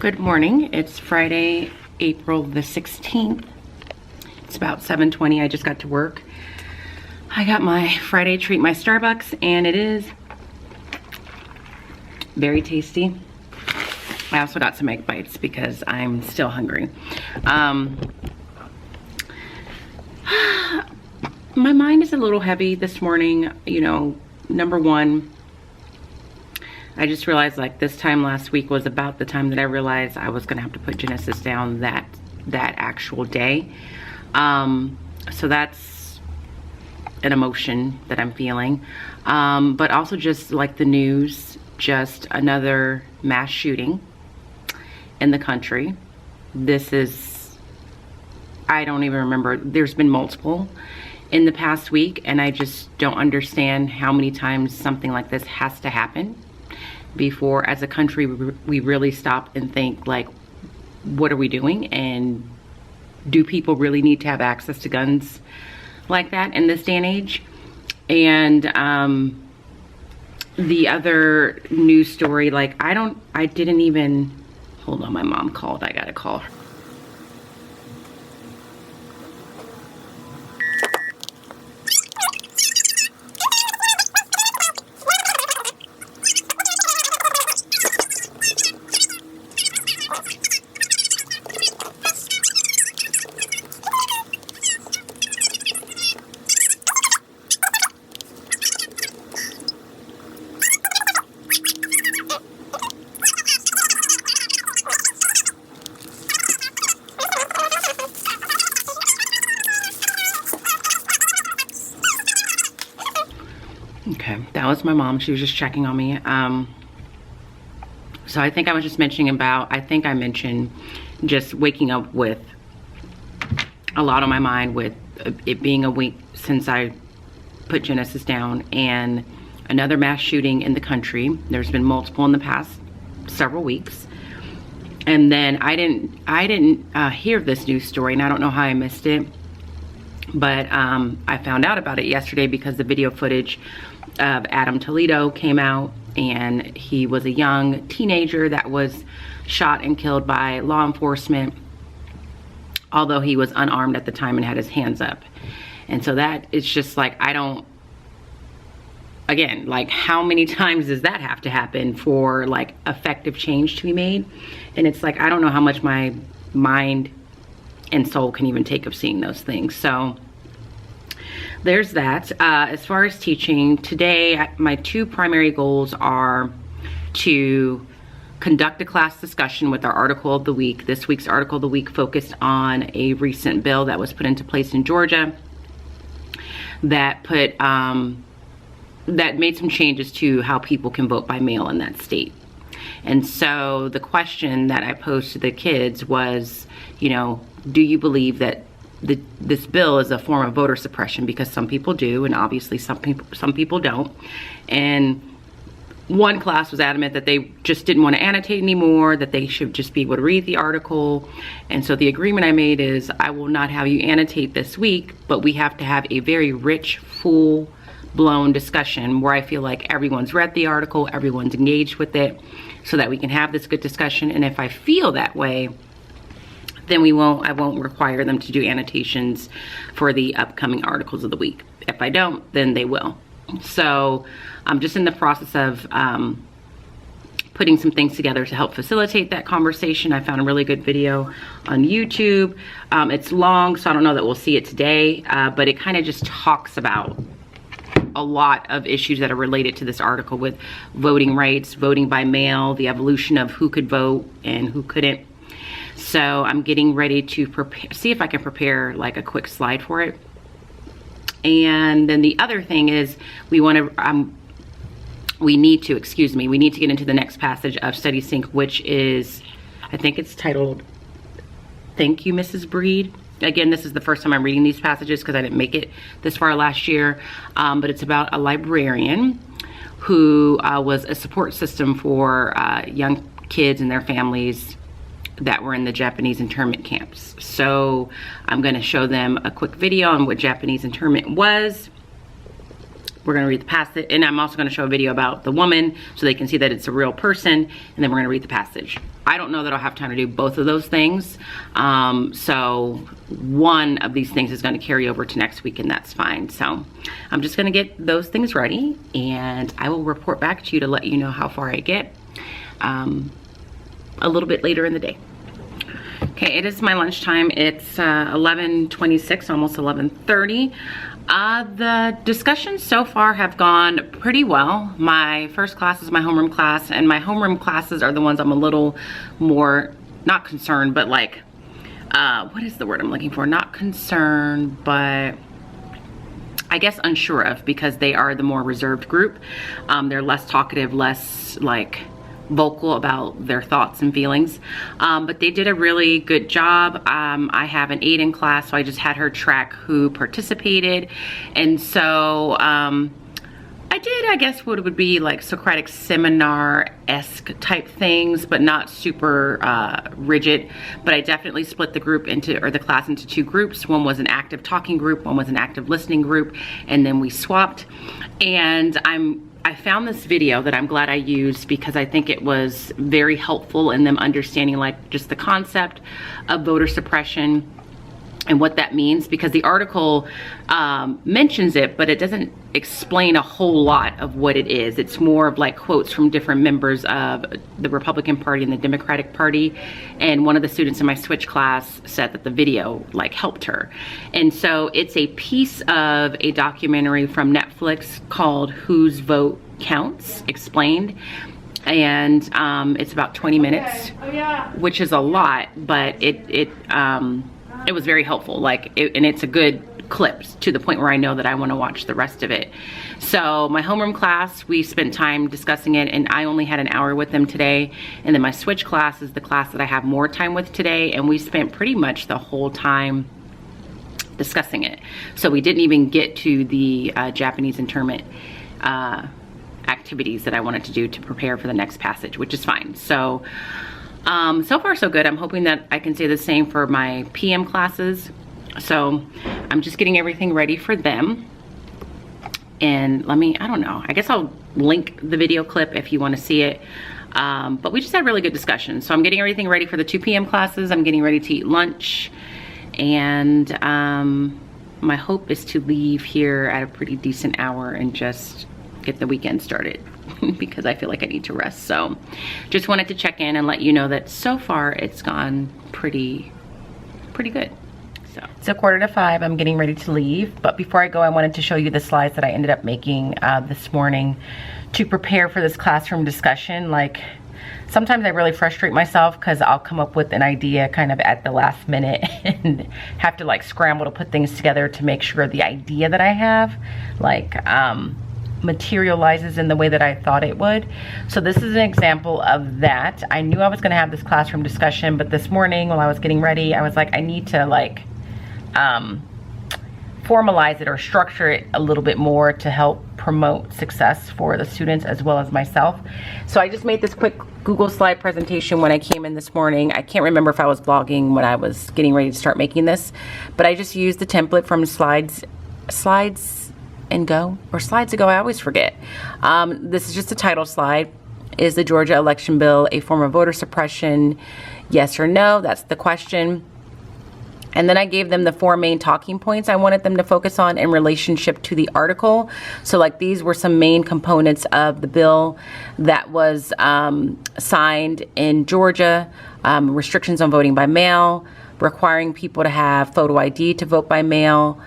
Good morning. It's Friday, April the 16th. It's about 7:20. I just got to work. I got my Friday treat, my Starbucks, and it is very tasty. I also got some egg bites because I'm still hungry. My mind is a little heavy this morning. You know, number one, I just realized like this time last week was about the time that I realized I was gonna have to put Genesis down that actual day. So that's an emotion that I'm feeling. But also just like the news, just another mass shooting in the country. This is, I don't even remember, there's been multiple in the past week, and I just don't understand how many times something like this has to happen before as a country we really stop and think like, what are we doing, and do people really need to have access to guns like that in this day and age? And the other news story, like I didn't even, hold on, my mom called, I gotta call her. Okay, that was my mom. She was just checking on me. So I think I was just mentioning about, I think I mentioned just waking up with a lot on my mind with it being a week since I put Genesis down, and another mass shooting in the country. There's been multiple in the past several weeks. And then I didn't hear this news story, and I don't know how I missed it. But I found out about it yesterday because the video footage of Adam Toledo came out, and he was a young teenager that was shot and killed by law enforcement, although he was unarmed at the time and had his hands up. And so that, it's just like, I don't, again, like how many times does that have to happen for like effective change to be made? And it's like, I don't know how much my mind and soul can even take of seeing those things. So there's that. As far as teaching, today my two primary goals are to conduct a class discussion with our article of the week. This week's article of the week focused on a recent bill that was put into place in Georgia that put that made some changes to how people can vote by mail in that state. And so the question that I posed to the kids was, you know, do you believe that this bill is a form of voter suppression? Because some people do, and obviously some people don't. And one class was adamant that they just didn't want to annotate anymore, that they should just be able to read the article. And so the agreement I made is, I will not have you annotate this week, but we have to have a very rich, full-blown discussion where I feel like everyone's read the article, everyone's engaged with it, so that we can have this good discussion. And if I feel that way, then I won't require them to do annotations for the upcoming articles of the week. If I don't, then they will. So I'm just in the process of putting some things together to help facilitate that conversation. I found a really good video on YouTube. It's long, so I don't know that we'll see it today, but it kind of just talks about a lot of issues that are related to this article with voting rights, voting by mail, the evolution of who could vote and who couldn't. So I'm getting ready to prepare, see if I can prepare like a quick slide for it. And then the other thing is we need to get into the next passage of Study Sync, which is, I think it's titled, Thank You, Mrs. Breed. Again, this is the first time I'm reading these passages because I didn't make it this far last year. But it's about a librarian who was a support system for young kids and their families that were in the Japanese internment camps. So I'm going to show them a quick video on what Japanese internment was, we're going to read the passage, and I'm also going to show a video about the woman so they can see that it's a real person, and then we're going to read the passage. I don't know that I'll have time to do both of those things, so one of these things is going to carry over to next week, and that's fine. So I'm just going to get those things ready, and I will report back to you to let you know how far I get a little bit later in the day. Okay, it is my lunchtime. It's 11:26, almost 11:30. The discussions so far have gone pretty well. My first class is my homeroom class, and my homeroom classes are the ones I'm a little more, not concerned, but like, what is the word I'm looking for? Not concerned, but I guess unsure of, because they are the more reserved group. They're less talkative, less like vocal about their thoughts and feelings, but they did a really good job. I have an aide in class, so I just had her track who participated, and so I did, I guess, what would be like Socratic seminar-esque type things, but not super rigid. But I definitely split the group into, or the class into two groups. One was an active talking group, one was an active listening group, and then we swapped. And I found this video that I'm glad I used, because I think it was very helpful in them understanding like just the concept of voter suppression and what that means, because the article mentions it, but it doesn't explain a whole lot of what it is. It's more of like quotes from different members of the Republican Party and the Democratic Party. And one of the students in my switch class said that the video like helped her. And so it's a piece of a documentary from Netflix called Whose Vote Counts Explained. And it's about 20 minutes, which is a lot, but it was very helpful, and it's a good clip to the point where I know that I want to watch the rest of it. So my homeroom class, we spent time discussing it, and I only had an hour with them today. And then my switch class is the class that I have more time with today, and we spent pretty much the whole time discussing it. So we didn't even get to the Japanese internment activities that I wanted to do to prepare for the next passage, which is fine. So so far so good. I'm hoping that I can say the same for my PM classes. So I'm just getting everything ready for them. And I don't know, I guess I'll link the video clip if you want to see it. But we just had really good discussion. So I'm getting everything ready for the 2 PM classes. I'm getting ready to eat lunch. And my hope is to leave here at a pretty decent hour and just get the weekend started, because I feel like I need to rest. So just wanted to check in and let you know that so far it's gone pretty good. So it's 4:45, I'm getting ready to leave, but before I go, I wanted to show you the slides that I ended up making this morning to prepare for this classroom discussion. Like, sometimes I really frustrate myself because I'll come up with an idea kind of at the last minute and have to like scramble to put things together to make sure the idea that I have like materializes in the way that I thought it would. So this is an example of that. I knew I was going to have this classroom discussion, but this morning while I was getting ready, I was like, I need to like formalize it or structure it a little bit more to help promote success for the students as well as myself. So I just made this quick Google slide presentation when I came in this morning. I can't remember if I was vlogging when I was getting ready to start making this, but I just used the template from Slides and Go, or Slides Ago, I always forget. This is just a title slide. Is the Georgia election bill a form of voter suppression? Yes or no? That's the question. And then I gave them the 4 main talking points I wanted them to focus on in relationship to the article. So like these were some main components of the bill that was signed in Georgia. Restrictions on voting by mail, requiring people to have photo ID to vote by mail,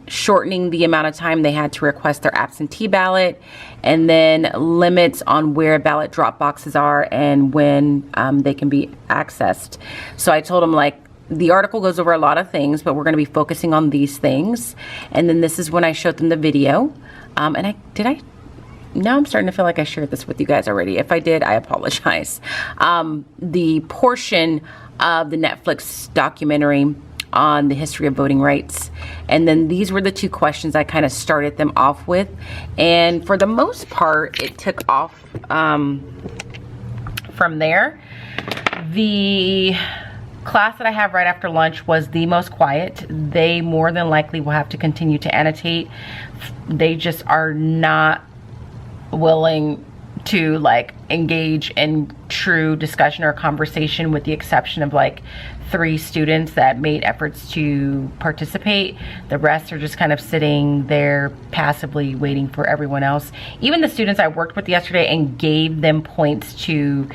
shortening the amount of time they had to request their absentee ballot, and then limits on where ballot drop boxes are and when they can be accessed. So I told them, like, the article goes over a lot of things, but we're going to be focusing on these things. And then this is when I showed them the video. Now I'm starting to feel like I shared this with you guys already. If I did, I apologize. The portion of the Netflix documentary on the history of voting rights. And then these were the 2 questions I kind of started them off with. And for the most part, it took off from there. The class that I have right after lunch was the most quiet. They more than likely will have to continue to annotate. They just are not willing to like engage in true discussion or conversation, with the exception of like 3 students that made efforts to participate. The rest are just kind of sitting there passively waiting for everyone else. Even the students I worked with yesterday and gave them points to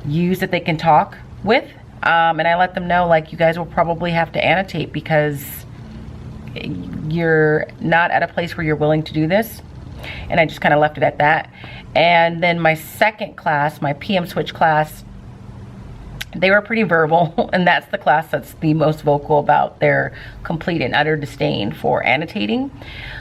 use that they can talk with, and I let them know, like, you guys will probably have to annotate because you're not at a place where you're willing to do this. And I just kind of left it at that. And then my second class, my PM switch class, they were pretty verbal, and that's the class that's the most vocal about their complete and utter disdain for annotating.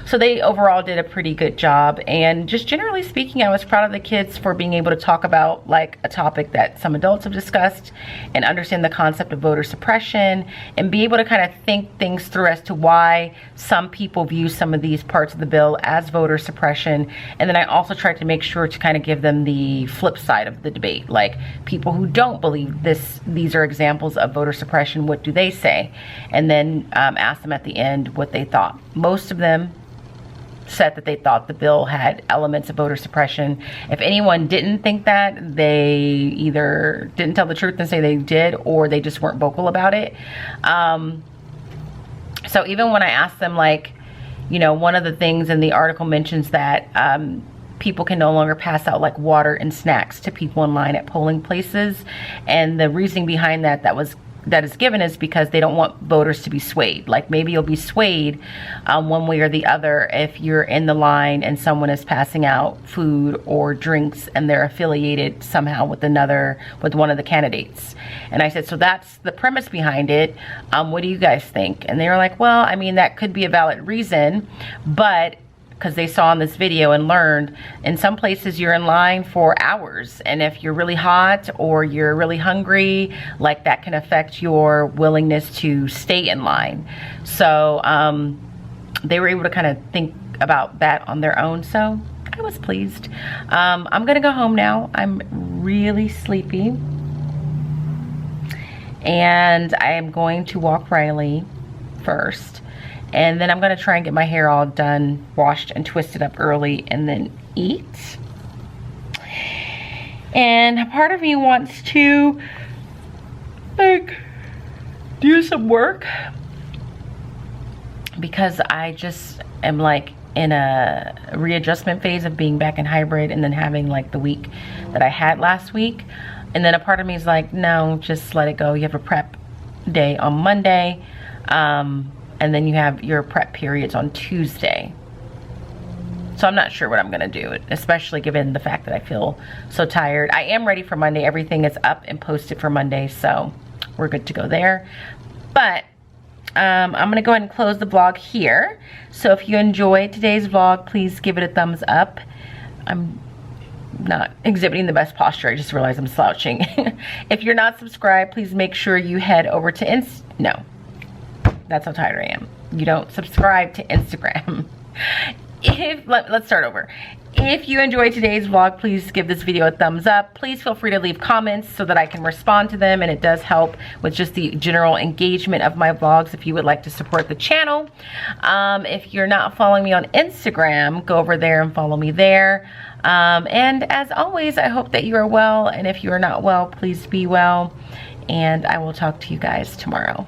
So they overall did a pretty good job, and just generally speaking, I was proud of the kids for being able to talk about like a topic that some adults have discussed and understand the concept of voter suppression and be able to kind of think things through as to why some people view some of these parts of the bill as voter suppression. And then I also tried to make sure to kind of give them the flip side of the debate, like people who don't believe these are examples of voter suppression, what do they say? And then ask them at the end what they thought. Most of them said that they thought the bill had elements of voter suppression. If anyone didn't think that, they either didn't tell the truth and say they did, or they just weren't vocal about it. So even when I asked them, like, you know, one of the things in the article mentions that people can no longer pass out like water and snacks to people in line at polling places, and the reasoning behind that is given is because they don't want voters to be swayed. Like, maybe you'll be swayed one way or the other if you're in the line and someone is passing out food or drinks and they're affiliated somehow with one of the candidates. And I said, so that's the premise behind it. What do you guys think? And they were like, well, I mean, that could be a valid reason, but because they saw in this video and learned in some places you're in line for hours, and if you're really hot or you're really hungry, like, that can affect your willingness to stay in line. So they were able to kind of think about that on their own, so I was pleased. I'm gonna go home now. I'm really sleepy, and I am going to walk Riley first. And then I'm gonna try and get my hair all done, washed and twisted up early, and then eat. And a part of me wants to, like, do some work, because I just am like in a readjustment phase of being back in hybrid and then having like the week that I had last week. And then a part of me is like, no, just let it go. You have a prep day on Monday. And then you have your prep periods on Tuesday. So I'm not sure what I'm gonna do, especially given the fact that I feel so tired. I am ready for Monday. Everything is up and posted for Monday, so we're good to go there. But I'm gonna go ahead and close the vlog here. So if you enjoyed today's vlog, please give it a thumbs up. I'm not exhibiting the best posture. I just realized I'm slouching. If you're not subscribed, please make sure you head over to no. That's how tired I am. You don't subscribe to Instagram. Let's start over. If you enjoyed today's vlog, please give this video a thumbs up. Please feel free to leave comments so that I can respond to them, and it does help with just the general engagement of my vlogs if you would like to support the channel. If you're not following me on Instagram, go over there and follow me there. And as always, I hope that you are well, and if you are not well, please be well, and I will talk to you guys tomorrow.